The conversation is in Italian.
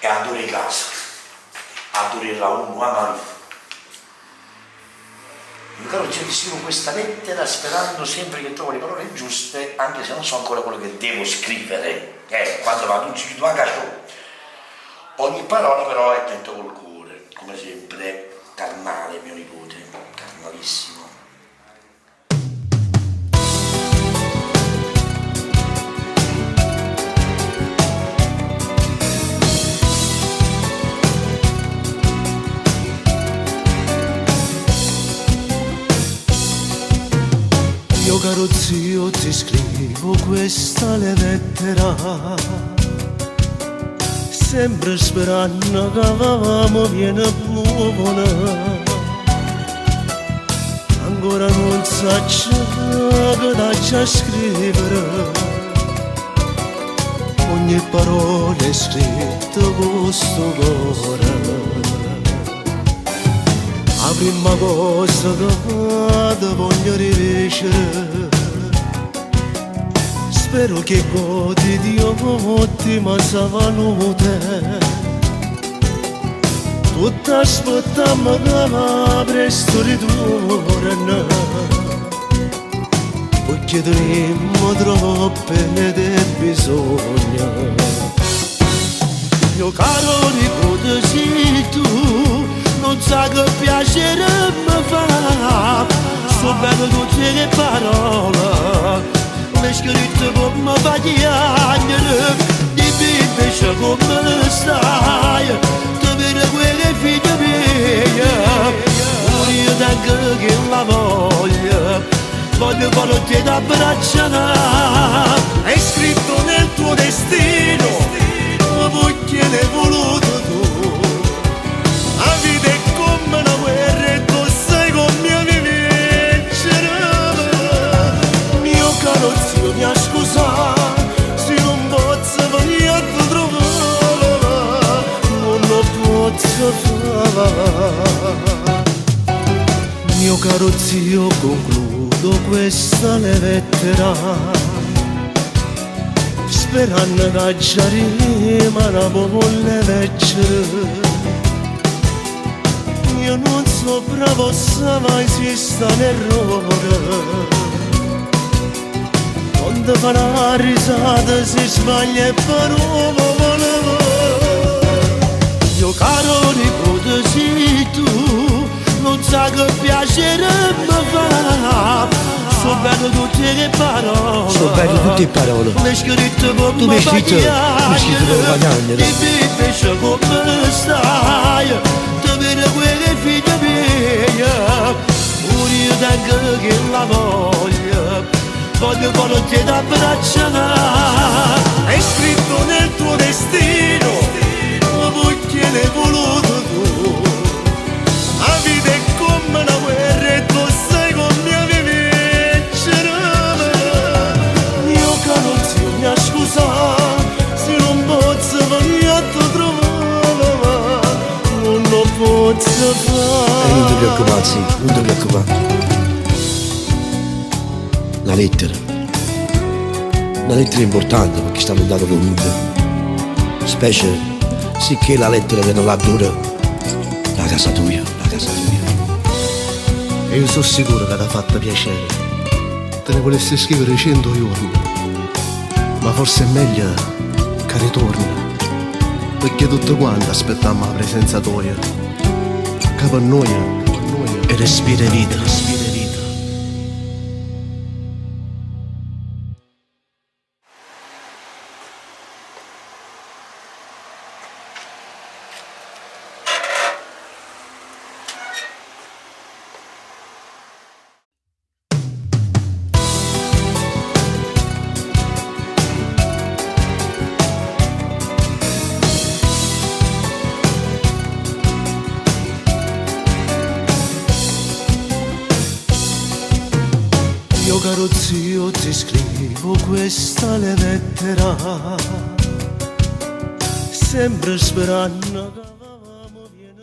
adoro i casa, adoro la uno, ama. Mio caro Dio, ti scrivo questa lettera sperando sempre che trovo le parole giuste, anche se non so ancora quello che devo scrivere. Quando vado in giro a caso, ogni parola però è detto col cuore, come sempre, carnale mio nipote, carnalissimo. Mio caro zio, ti scrivo questa lettera, sempre sperando che avevamo viene buona. Ancora non so che dacci a scrivere, ogni parola è scritta con sto cuore. La prima cosa che ti voglio dicere, spero che godi di ottima salute. Tutti aspettiamo che presto ritorna, perché dovremmo troppe bisogno. Mio caro nipote, sei tu, non sai che piacere mi fa, so bene tutte le parole, le scritte come pagliare, di invece come stai, ti vedo quelle figlie mie, io tengo che la voglio volerti da abbracciare, è scritto nel tuo destino, perché l'hai voluto tu. La vita è come una guerra e tu sai come mi vincere. Mio caro zio, mi scusa se non posso venire a trovare, non lo posso fare. Mio caro zio, concludo questa lettera, sperando che ci rimane le vecchie. Io non so bravo se mai esista un errore, non ti fa una risata se sbaglia e parole. Mio caro nipote, sei tu, non sai che piacere mi fa, so bene tutte le parole, so bene tutte le parole, le scritte come tu mi hai scritto come guadagnare, dimmi invece come stai, ti vedo quelle figlie mie, pure io tengo che la voglio volerti da abbracciare, è scritto nel tuo destino, perché l'hai voluto tu. La vita è come una guerra e tu sai come mi vincere. Mio caro zio, mi scusa se non posso venire a trovare, non lo posso fare. non ti preoccupare, sì, non ti preoccupare. La lettera è importante perché sta lontano comunque, specie sicché la lettera che non la dura la casa tua. E io sono sicuro che ti ha fatto piacere, te ne volessi scrivere 100 giorni, ma forse è meglio che ritorni, perché tutto quanto aspettiamo la presenza tua, che per noi è respira vita. Mio caro zio, ti scrivo questa lettera, sempre sperando che avevamo viene